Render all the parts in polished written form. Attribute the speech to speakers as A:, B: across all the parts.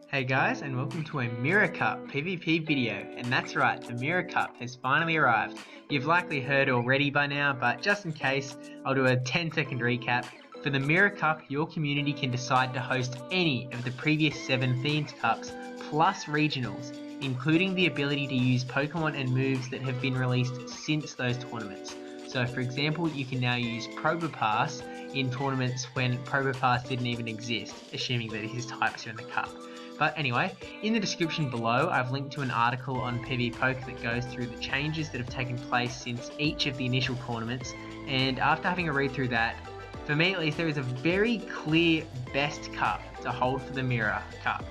A: Hey guys, and welcome to a Mirror Cup PvP video, and that's right, the Mirror Cup has finally arrived. You've likely heard already by now, but just in case, I'll do a 10-second recap. For the Mirror Cup, your community can decide to host any of the previous 7 themed cups, plus regionals, including the ability to use Pokemon and moves that have been released since those tournaments. So for example, you can now use Probopass in tournaments when Probopass didn't even exist, assuming that his types are in the cup. But anyway, in the description below I've linked to an article on PvPoke that goes through the changes that have taken place since each of the initial tournaments, and after having a read through that, for me at least there is a very clear best cup to hold for the Mirror Cup,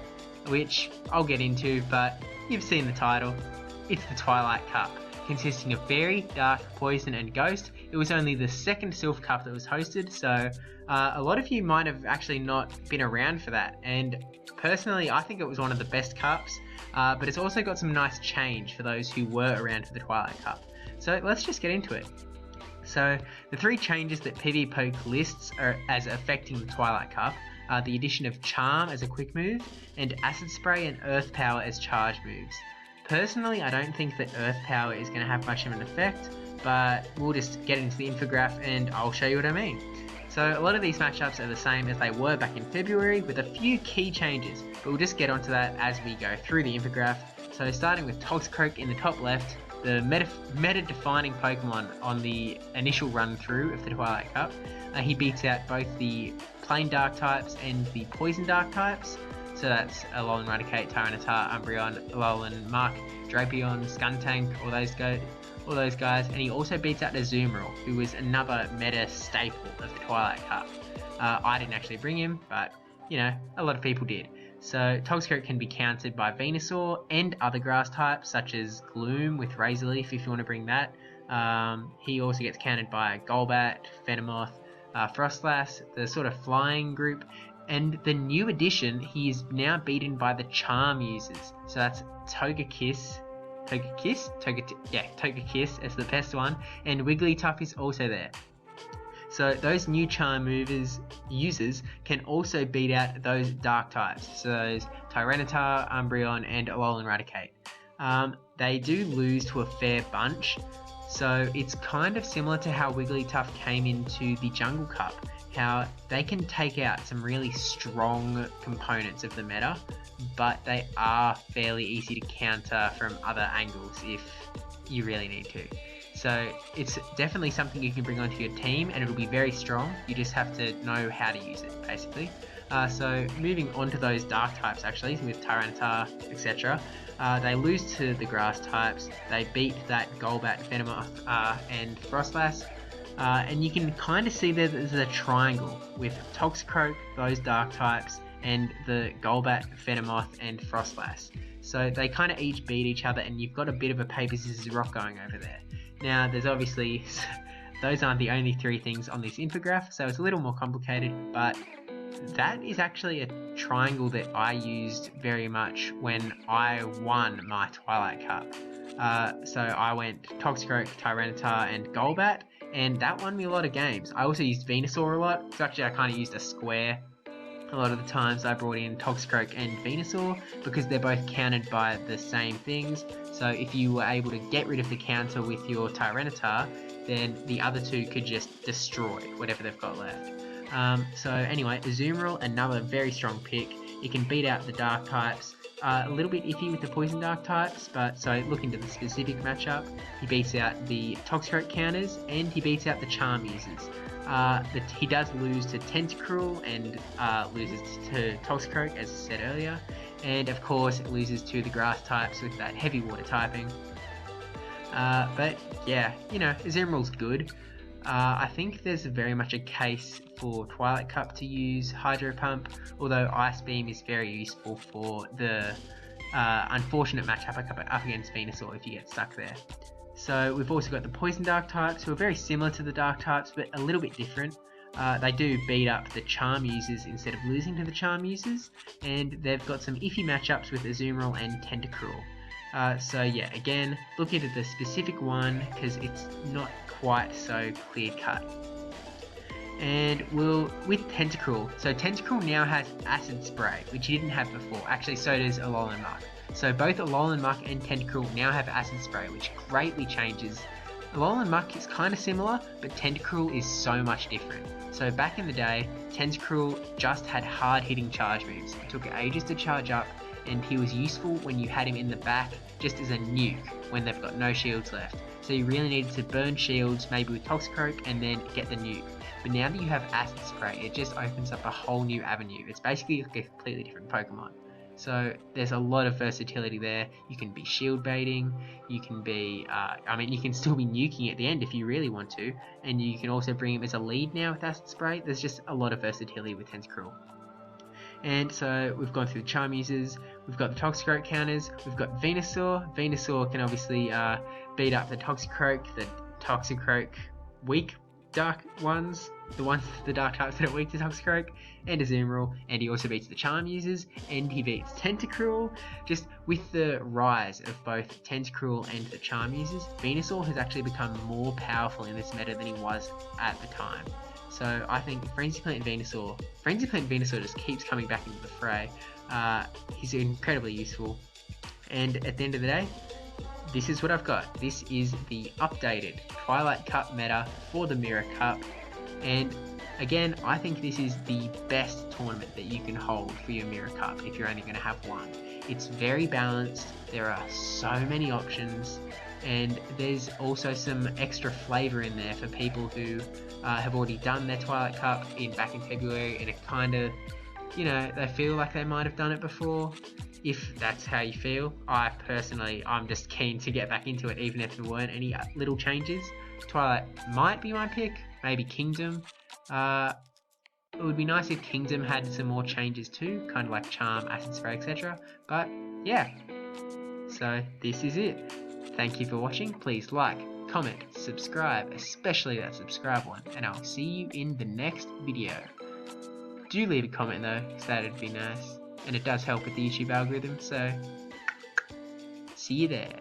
A: which I'll get into, but you've seen the title. It's the Twilight Cup, consisting of Fairy, Dark, Poison and Ghost. It was only the second Silph Cup that was hosted, so a lot of you might have actually not been around for that, and personally I think it was one of the best cups, but it's also got some nice change for those who were around for the Twilight Cup. So let's just get into it. So the 3 changes that PvPoke lists are as affecting the Twilight Cup are the addition of Charm as a quick move, and Acid Spray and Earth Power as charge moves. Personally, I don't think that Earth Power is going to have much of an effect, but we'll just get into the infograph and I'll show you what I mean. So a lot of these matchups are the same as they were back in February, with a few key changes, but we'll just get onto that as we go through the infograph. So starting with Toxicroak in the top left, the meta-defining Pokemon on the initial run through of the Twilight Cup. He beats out both the plain Dark types and the Poison Dark types. So that's Alolan Raticate, Tyranitar, Umbreon, Alolan Muck, Drapion, Skuntank, all those guys, and he also beats out Azumarill, who was another meta staple of the Twilight Cup. I didn't actually bring him, but you know, a lot of people did. So Toxicroak can be countered by Venusaur and other grass types such as Gloom with Razor Leaf if you want to bring that. He also gets countered by Golbat, Venomoth, Frostlass, the sort of flying group, and the new addition, he is now beaten by the Charm users. So that's Togekiss as the best one, and Wigglytuff is also there. So those new Charm users can also beat out those Dark types, so those Tyranitar, Umbreon and Alolan Raticate. They do lose to a fair bunch, so it's kind of similar to how Wigglytuff came into the Jungle Cup, how they can take out some really strong components of the meta, but they are fairly easy to counter from other angles if you really need to. So it's definitely something you can bring onto your team and it'll be very strong, you just have to know how to use it basically. So moving on to those Dark types actually, with Tyranitar, etc. They lose to the grass types, they beat that Golbat, Venomoth and Frostlass. And you can kind of see that there's a triangle with Toxicroak, those Dark types, and the Golbat, Venomoth, and Frostlass. So they kind of each beat each other, and you've got a bit of a paper, scissors, rock going over there. Now, there's obviously, those aren't the only 3 things on this infograph, so it's a little more complicated, but that is actually a triangle that I used very much when I won my Twilight Cup. So I went Toxicroak, Tyranitar, and Golbat, and that won me a lot of games. I also used Venusaur a lot, so actually I kind of used a square. A lot of the times I brought in Toxicroak and Venusaur because they're both countered by the same things, so if you were able to get rid of the counter with your Tyranitar, then the other 2 could just destroy whatever they've got left. So anyway, Azumarill, another very strong pick. It can beat out the Dark types. A little bit iffy with the Poison Dark types, but so look into the specific matchup. He beats out the Toxicroak counters and he beats out the Charm users. He does lose to Tentacruel and loses to Toxicroak, as I said earlier, and of course it loses to the grass types with that heavy water typing. But yeah, you know, Azumarill's good. I think there's very much a case for Twilight Cup to use Hydro Pump, although Ice Beam is very useful for the unfortunate matchup up against Venusaur if you get stuck there. So we've also got the Poison Dark types, who are very similar to the Dark types, but a little bit different. They do beat up the Charm users instead of losing to the Charm users, and they've got some iffy matchups with Azumarill and Tentacruel. So yeah, again, look into the specific one because it's not quite so clear cut. And we'll with Tentacruel. So Tentacruel now has Acid Spray, which he didn't have before. Actually, so does Alolan Muck. So both Alolan Muck and Tentacruel now have Acid Spray, which greatly changes. Alolan Muck is kind of similar, but Tentacruel is so much different. So back in the day, Tentacruel just had hard-hitting charge moves. It took ages to charge up, and he was useful when you had him in the back just as a nuke when they've got no shields left. So you really needed to burn shields, maybe with Toxicroak, and then get the nuke. But now that you have Acid Spray, it just opens up a whole new avenue. It's basically like a completely different Pokemon. So there's a lot of versatility there. You can be shield baiting, you can be, you can still be nuking at the end if you really want to, and you can also bring him as a lead now with Acid Spray. There's just a lot of versatility with Tentacruel. And so we've gone through the Charmeuses, we've got the Toxicroak counters, we've got Venusaur. Venusaur can obviously beat up the Toxicroak weak dark ones, the dark types that are weak to Toxicroak, and Azumarill, and he also beats the Charmeuses, and he beats Tentacruel. Just with the rise of both Tentacruel and the Charmeuses, Venusaur has actually become more powerful in this meta than he was at the time. So I think Frenzy Plant Venusaur just keeps coming back into the fray. He's incredibly useful, and at the end of the day, this is what I've got. This is the updated Twilight Cup meta for the Mirror Cup, and again, I think this is the best tournament that you can hold for your Mirror Cup if you're only going to have one. It's very balanced, there are so many options, and there's also some extra flavour in there for people who have already done their Twilight Cup back in February, and it kind of, they feel like they might have done it before. If that's how you feel, I'm just keen to get back into it, even if there weren't any little changes. Twilight might be my pick, maybe Kingdom. It would be nice if Kingdom had some more changes too, kind of like Charm, Acid Spray, etc. But yeah, so this is it. Thank you for watching. Please like, comment, subscribe, especially that subscribe one, and I'll see you in the next video. Do leave a comment though, because that'd be nice. And it does help with the YouTube algorithm, so see you there.